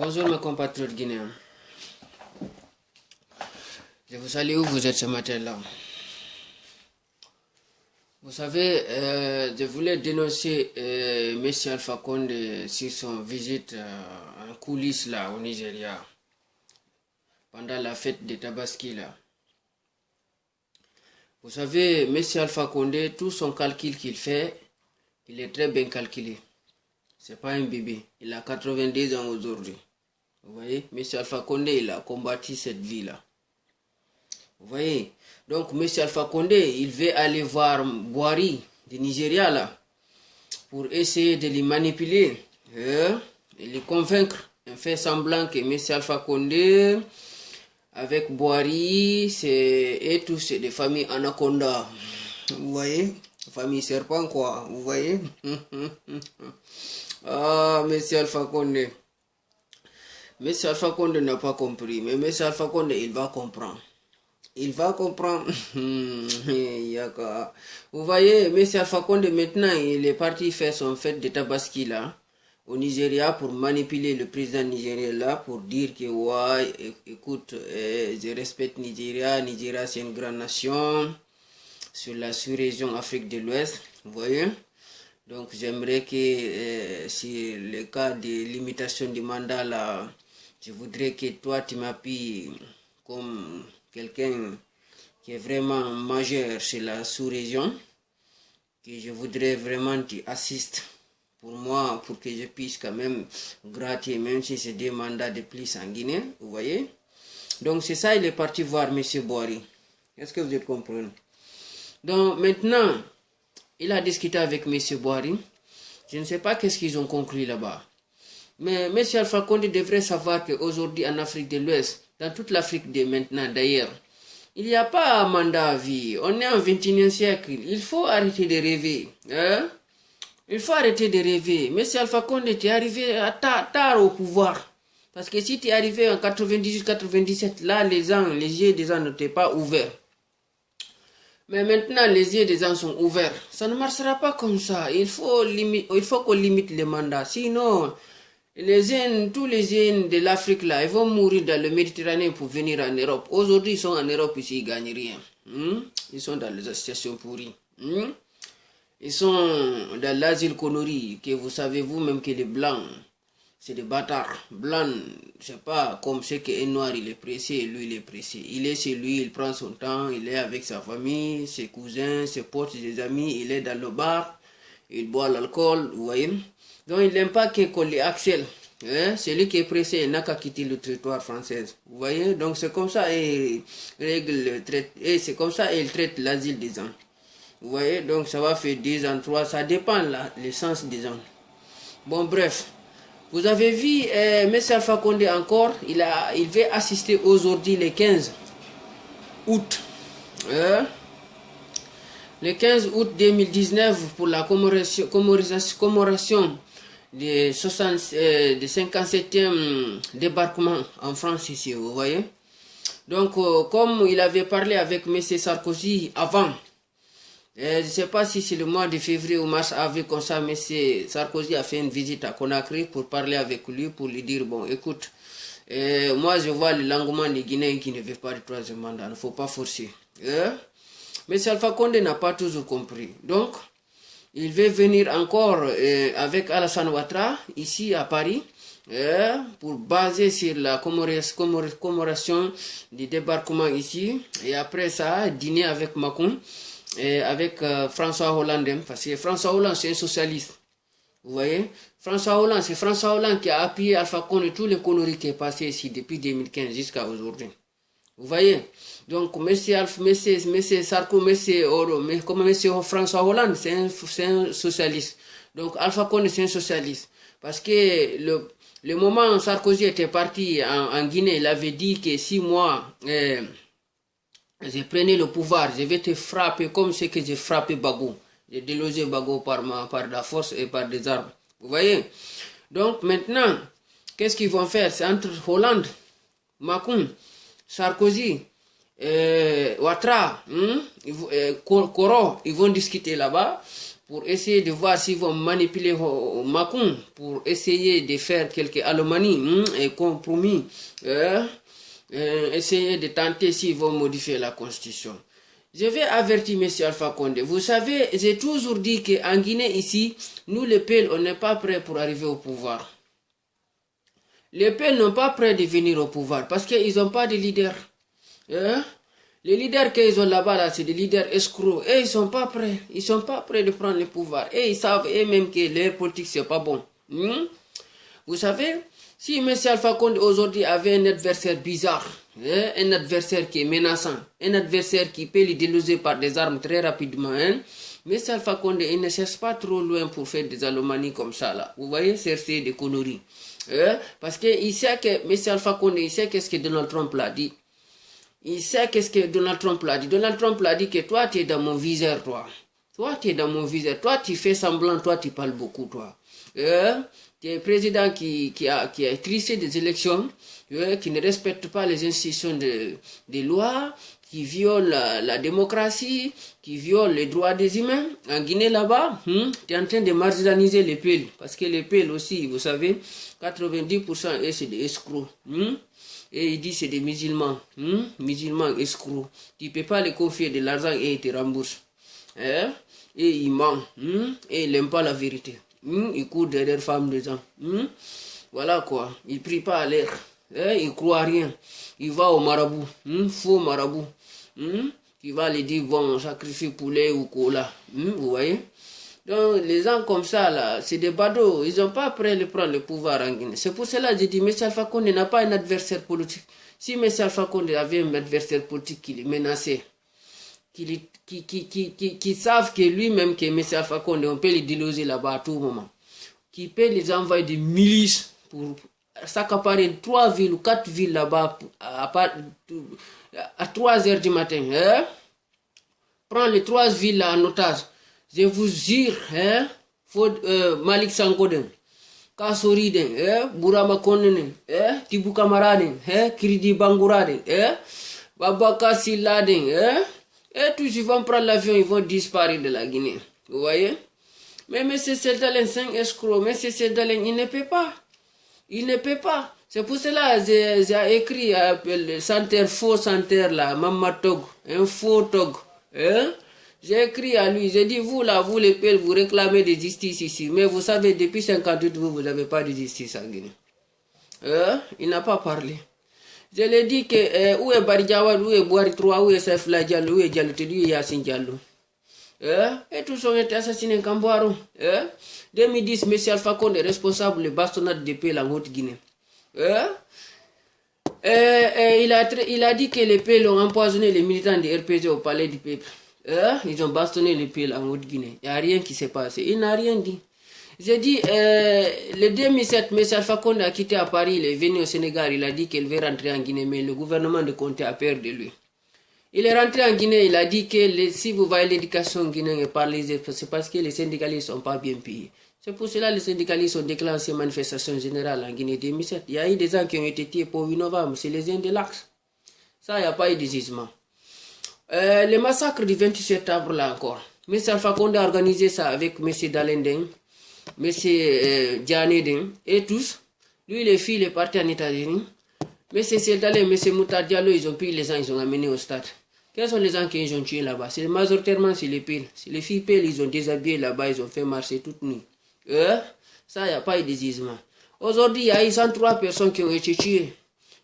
Bonjour mes compatriotes guinéens. Je vous salue où vous êtes ce matin-là. Vous savez, je voulais dénoncer M. Alpha Condé sur son visite en coulisses là au Nigeria pendant la fête de Tabaski là. Vous savez, M. Alpha Condé, tout son calcul qu'il fait, il est très bien calculé. C'est pas un bébé. Il a 90 ans aujourd'hui. Vous voyez, M. Alpha Condé, il a combattu cette vie-là. Vous voyez, donc M. Alpha Condé, il veut aller voir Buhari du Nigeria là, pour essayer de les manipuler, et les convaincre, en fait semblant que M. Alpha Condé, avec Buhari, et tous c'est des familles anaconda. Vous voyez, famille serpent quoi, vous voyez. Ah, M. Alpha Condé. M. Alpha Condé n'a pas compris, mais M. Alpha Condé, il va comprendre. Il va comprendre. Vous voyez, M. Alpha Condé, maintenant, il est parti faire son fête de Tabaski là, au Nigeria, pour manipuler le président nigérien là, pour dire que, ouais, écoute, je respecte Nigeria. Nigeria, c'est une grande nation sur la sous-région Afrique de l'Ouest. Vous voyez? Donc, j'aimerais que, si le cas de limitation du mandat là, je voudrais que toi, tu m'appuies comme quelqu'un qui est vraiment majeur sur la sous-région, que je voudrais vraiment que tu assistes pour moi, pour que je puisse quand même gratter, même si c'est des mandats de plus en Guinée, vous voyez. Donc c'est ça, il est parti voir M. Buhari. Est-ce que vous êtes compris? Donc maintenant, il a discuté avec M. Buhari. Je ne sais pas qu'est-ce qu'ils ont conclu là-bas. Mais M. Alpha Condé devrait savoir qu'aujourd'hui en Afrique de l'Ouest, dans toute l'Afrique de maintenant d'ailleurs, il n'y a pas un mandat à vie. On est au XXIe siècle. Il faut arrêter de rêver. Hein? Il faut arrêter de rêver. M. Alpha Condé, tu es arrivé tard au pouvoir. Parce que si tu es arrivé en 98-97, là, les yeux des gens n'étaient pas ouverts. Mais maintenant, les yeux des gens sont ouverts. Ça ne marchera pas comme ça. Il faut qu'on limite les mandats. Sinon, tous les jeunes de l'Afrique là, ils vont mourir dans le Méditerranée pour venir en Europe. Aujourd'hui, ils sont en Europe ici, ils ne gagnent rien. Ils sont dans les associations pourries. Ils sont dans l'asile connerie, que vous savez vous-même que les blancs, c'est des bâtards. Blanc, c'est pas comme ce qu'un noir, il est pressé, et lui, il est pressé. Il est chez lui, il prend son temps, il est avec sa famille, ses cousins, ses potes, ses amis, il est dans le bar, il boit l'alcool, vous voyez. Donc il n'aime pas qu'on les accèle. Celui qui est pressé, il n'a qu'à quitter le territoire français. Vous voyez, donc c'est comme ça et c'est comme ça et il traite l'asile des gens. Vous voyez, donc ça va faire 2 ans, 3, ça dépend là, l'essence des gens. Bon bref, vous avez vu M. Alpha Condé encore, il va assister aujourd'hui le 15 août. Le 15 août 2019 pour la commémoration du 57e débarquement en France ici, vous voyez. Donc, comme il avait parlé avec M. Sarkozy avant, je ne sais pas si c'est le mois de février ou mars avril comme ça, M. Sarkozy a fait une visite à Conakry pour parler avec lui, pour lui dire, bon, écoute, moi je vois l'engouement des Guinéens qui ne veulent pas de 3e mandat, il ne faut pas forcer. Mais Alpha Condé n'a pas toujours compris. Donc, il veut venir encore avec Alassane Ouattara, ici à Paris, pour baser sur la commémoration du débarquement ici. Et après ça, dîner avec Macron, avec François Hollande. Parce que François Hollande, c'est un socialiste. Vous voyez? François Hollande, c'est François Hollande qui a appuyé Alpha Condé, tous les conneries qui est passé ici depuis 2015 jusqu'à aujourd'hui. Vous voyez? Donc, M. Sarkozy, comme M. François Hollande, c'est un socialiste. Donc, Alpha Condé, c'est un socialiste. Parce que le moment où Sarkozy était parti en Guinée, il avait dit que si moi, je prenais le pouvoir, je vais te frapper comme ce que j'ai frappé Bago. J'ai délogé Bago par la force et par des armes. Vous voyez? Donc, maintenant, qu'est-ce qu'ils vont faire? C'est entre Hollande, Macron, Sarkozy, Ouattara, Koro, ils vont discuter là-bas pour essayer de voir s'ils vont manipuler Macron, pour essayer de faire quelques alomanies et compromis, essayer de tenter s'ils vont modifier la constitution. Je vais avertir M. Alpha Condé. Vous savez, j'ai toujours dit qu'en Guinée, ici, nous les PEL, on n'est pas prêts pour arriver au pouvoir. Les PEL n'ont pas prêt de venir au pouvoir parce qu'ils n'ont pas de leader. Les leaders qu'ils ont là-bas, là, c'est des leaders escrocs. Et ils ne sont pas prêts. Ils ne sont pas prêts de prendre le pouvoir. Et ils savent eux-mêmes que leur politique, ce n'est pas bon. Vous savez, si M. Alpha Condé aujourd'hui avait un adversaire bizarre, un adversaire qui est menaçant, un adversaire qui peut le déloger par des armes très rapidement, M. Alpha Condé, il ne cherche pas trop loin pour faire des alomanies comme ça, là. Vous voyez, chercher des conneries. Parce qu'il sait que M. Alpha Condé, il sait qu'est-ce que Donald Trump l'a dit. Il sait qu'est-ce que Donald Trump l'a dit. Donald Trump l'a dit que toi, tu es dans mon viseur, toi. Toi, tu es dans mon viseur. Toi, tu fais semblant, toi, tu parles beaucoup, toi. Tu es président qui a triché des élections, qui ne respecte pas les institutions des lois, qui viole la démocratie, qui viole les droits des humains. En Guinée, là-bas, tu es en train de marginaliser les PEL. Parce que les PEL aussi, vous savez, 90% c'est des escrocs. Et il dit c'est des musulmans. Musulmans escrocs. Tu ne peux pas les confier de l'argent et ils te remboursent. Et ils mentent. Et ils n'aiment pas la vérité. Ils courent derrière femmes des gens. Voilà quoi. Ils ne prient pas à l'air. Ils ne croient à rien. Ils vont au marabout. Faux marabout. Qui va les dire bon, sacrifier poulet ou cola. Vous voyez? Donc, les gens comme ça, là, c'est des badauds. Ils n'ont pas prêt de prendre le pouvoir en Guinée. C'est pour cela que j'ai dit, M. Alpha Condé n'a pas un adversaire politique. Si M. Alpha Condé avait un adversaire politique qui le menaçait, qui savent que lui-même, que M. Alpha Condé, on peut le déloger là-bas à tout moment, qui peut les envoyer des milices pour s'accaparer 3 villes ou 4 villes là-bas à 3 heures du matin. Prendre les 3 villes là en otage. Je vous jure, Malik Sankoden, Kasoriden, Burama Konenen, Tibu Kamaraden, Kridi Bangouraden, Babaka Siladen, et tous ils vont prendre l'avion, ils vont disparaître de la Guinée. Vous voyez? Mais M. Seldalen, c'est un escroc. M. Seldalen, il ne peut pas. Il ne peut pas. C'est pour cela que j'ai écrit le santerre, faux santerre là, Mamatog, un faux tog. J'ai écrit à lui, j'ai dit, vous là, vous les PEL, vous réclamez de justice ici. Mais vous savez, depuis 58, vous n'avez pas de justice en Guinée. Il n'a pas parlé. Je lui ai dit que, où est Baridjawad, où est Bouari 3, où est Saifla Diallo, où est Diallo Tedi, où est Yassine Diallo. Et tous ont été assassinés en Camboiro. 2010, M. Alpha Condé est responsable de bastonnade de PEL en Haute-Guinée. Il a dit que les PEL ont empoisonné les militants de RPG au palais du peuple. Ils ont bastonné les PEL en Haute-Guinée. Il n'y a rien qui s'est passé. Il n'a rien dit. J'ai dit, le 2007, M. Alpha Condé a quitté à Paris, il est venu au Sénégal, il a dit qu'il veut rentrer en Guinée, mais le gouvernement de Conté a peur de lui. Il est rentré en Guinée, il a dit que si vous voyez l'éducation guinéenne, c'est parce que les syndicalistes ne sont pas bien payés. C'est pour cela que les syndicalistes ont déclenché une manifestation générale en Guinée 2007. Il y a eu des gens qui ont été tués pour 8 novembre, c'est les Indiens de l'Axe. Ça, il n'y a pas eu de jugement. Le massacre du 28 septembre, là encore. M. Alpha Condé a organisé ça avec M. Dalendeng, M. Djanedeng et tous. Lui, les filles, il est parti en États-Unis. M. Seldalen, M. Moutar Diallo, ils ont pris les gens, ils ont amenés au stade. Quels sont les gens qui ont tués là-bas? C'est majoritairement les PEL. Les filles PEL, ils ont déshabillé là-bas, ils ont fait marcher toute nuit. Ça, il n'y a pas eu de jugement. Aujourd'hui, il y a eu 103 personnes qui ont été tuées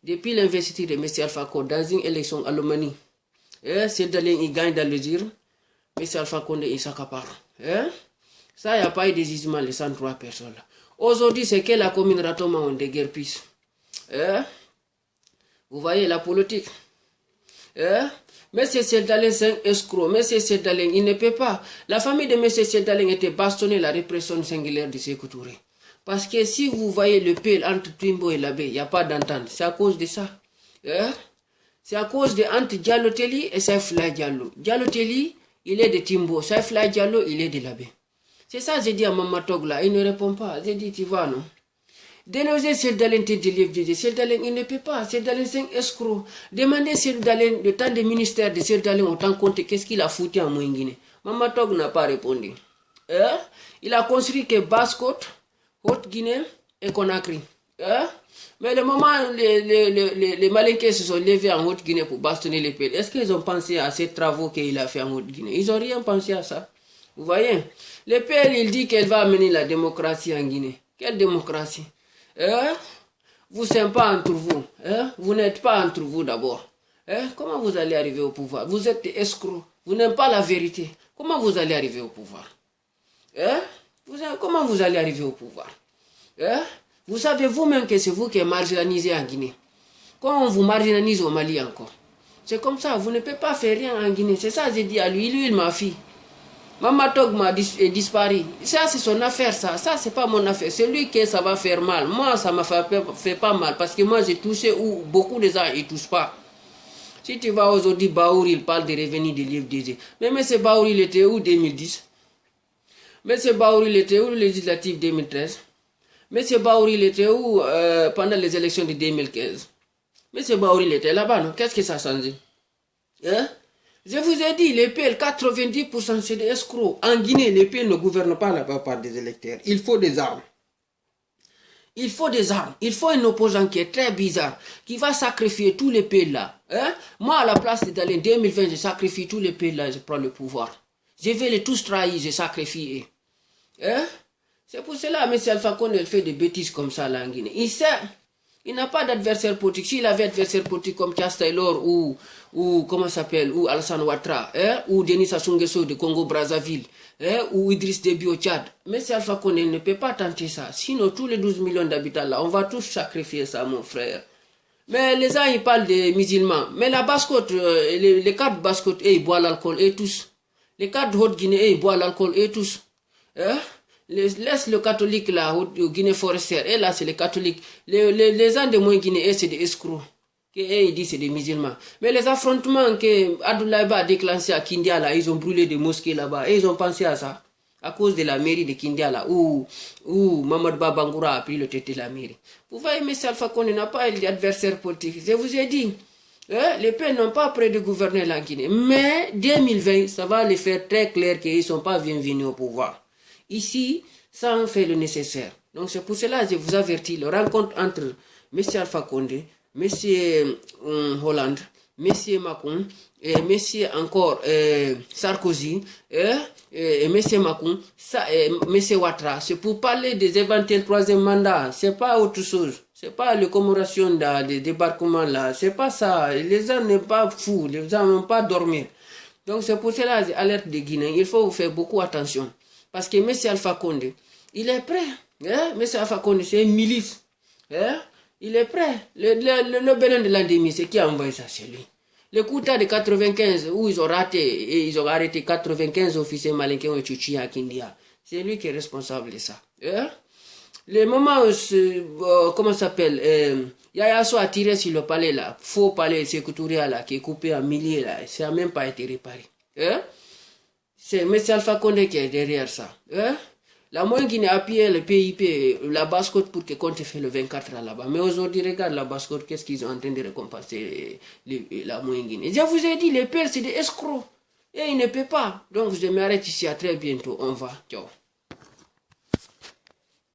depuis l'investiture de M. Alpha Condé dans une élection à l'Omanie. Seldalen, il gagne dans le tir. M. Alpha Condé, il s'accapare. Ça, il n'y a pas eu de jugement, les 103 personnes là. Aujourd'hui, c'est que la commune Ratoma ont des guerres pistes. Vous voyez la politique. M. Seldalen, c'est un escroc. M. Seldalen, il ne peut pas. La famille de M. Seldalen était bastonnée la répression singulière de Sékou Touré. Parce que si vous voyez le PEL entre Twimbo et l'abbé, il n'y a pas d'entente. C'est à cause de ça. C'est à cause de entre Diallo Teli et Saifla Diallo. Diallo Teli, il est de Timbo. Saifla Diallo, il est de l'abbé. C'est ça que j'ai dit à Mamatog là. Il ne répond pas. J'ai dit, tu vas, non? Dénoncer Seldalen te délivre. Seldalen, il ne peut pas. Seldalen, c'est un escroc. Demandez Seldalen, le temps des ministères de Seldalen, autant compte qu'est-ce qu'il a foutu en Guinée. Mamatog n'a pas répondu. Il a construit que Basse-Côte, Haute-Guinée et Conakry. Mais le moment où les Malinqués se sont levés en Haute-Guinée pour bastonner les PL, est-ce qu'ils ont pensé à ces travaux qu'il a fait en Haute-Guinée? Ils n'ont rien pensé à ça. Vous voyez? Le PL, il dit qu'elle va amener la démocratie en Guinée. Quelle démocratie? Vous n'êtes pas entre vous. Vous n'êtes pas entre vous d'abord. Comment vous allez arriver au pouvoir? Vous êtes escrocs. Vous n'aimez pas la vérité. Comment vous allez arriver au pouvoir? Comment vous allez arriver au pouvoir? Vous savez vous-même que c'est vous qui êtes marginalisé en Guinée. Comment on vous marginalise au Mali encore? C'est comme ça, vous ne pouvez pas faire rien en Guinée. C'est ça que j'ai dit à lui. Lui, il m'a fait. Mama Tog m'a disparu. Ça, c'est son affaire, ça. Ça, c'est pas mon affaire. C'est lui qui ça va faire mal. Moi, ça m'a fait pas mal. Parce que moi, j'ai touché où beaucoup de gens, ils ne touchent pas. Si tu vas aujourd'hui, Baour, il parle des revenus des livres d'idées. Mais M. Baour, il était où 2010? M. Baour, il était où législatif 2013? M. Baour, il était où pendant les élections de 2015? M. Baour, il était là-bas, non? Qu'est-ce que ça a changé? Je vous ai dit, les PL, 90% c'est des escrocs. En Guinée, les PL ne gouvernent pas là-bas par des électeurs. Il faut des armes. Il faut des armes. Il faut un opposant qui est très bizarre, qui va sacrifier tous les PL là. Moi, à la place d'aller en 2020, je sacrifie tous les PL là, je prends le pouvoir. Je vais les tous trahir, je sacrifie. C'est pour cela, M. Alpha Condé fait des bêtises comme ça là en Guinée. Il sait, il n'a pas d'adversaire politique. S'il avait adversaire politique comme Charles Taylor ou comment s'appelle, ou Alassane Ouattara, ou Denis Sassou Nguesso de Congo-Brazzaville, ou Idriss Déby au Tchad. Mais M. Alpha Condé ne peut pas tenter ça. Sinon, tous les 12 millions d'habitants là, on va tous sacrifier ça, mon frère. Mais les gens, ils parlent des musulmans. Mais la Basse-Côte, les cadres Basse-Côte, ils boivent l'alcool, et tous. Les cadres Haute-Guinée, ils boivent l'alcool, et tous. Laisse le catholique là, au Guinée forestière, et là c'est les catholiques. Les gens de moins Guinée, c'est des escrocs. Et ils disent c'est des musulmans. Mais les affrontements que Abdoulaye Ba a déclenchés à Kindia là, ils ont brûlé des mosquées là-bas. Et ils ont pensé à ça. À cause de la mairie de Kindia là, où Mamadou Babangoura a pris le tête de la mairie. Vous voyez, M. Alpha Condé n'a pas d'adversaire politique. Je vous ai dit, les peuples n'ont pas près de gouverner la Guinée. Mais 2020, ça va les faire très clair qu'ils ne sont pas bienvenus au pouvoir. Ici, ça en fait le nécessaire. Donc c'est pour cela que je vous avertis, la rencontre entre M. Alpha Condé, M. Hollande, M. Macron, et M. encore Sarkozy, et M. Macron, M. Ouattara, c'est pour parler des éventuels troisième mandats. C'est pas autre chose. C'est pas la commémoration des débarquements là. C'est pas ça. Les gens n'est pas fous. Les gens n'ont pas dormir. Donc c'est pour cela que alerte des Guinéens. Il faut vous faire beaucoup attention. Parce que M. Alpha Condé, il est prêt. M. Alpha Condé, c'est une milice. Il est prêt. Le Bénin de l'endémie, c'est qui a envoyé ça chez lui? Le coup de 95, où ils ont raté et ils ont arrêté 95 officiers malinqués au Tchouchi à Kindia. C'est lui qui est responsable de ça. Le moment où, comment ça s'appelle, Yaya So a tiré sur le palais là, faux palais Sékou-Touré là, qui est coupé en milliers là, ça n'a même pas été réparé. C'est M. Alpha Condé qui est derrière ça. La moyenne Guinée a appuyé le PIP, la Basse-Côte pour que Conte fait le 24 là-bas. Mais aujourd'hui, regarde la Basse-Côte, qu'est-ce qu'ils ont en train de récompenser la moyenne Guinée. Je vous ai dit, les PL, c'est des escrocs. Et ils ne paient pas. Donc, je m'arrête ici. À très bientôt. On va. Ciao.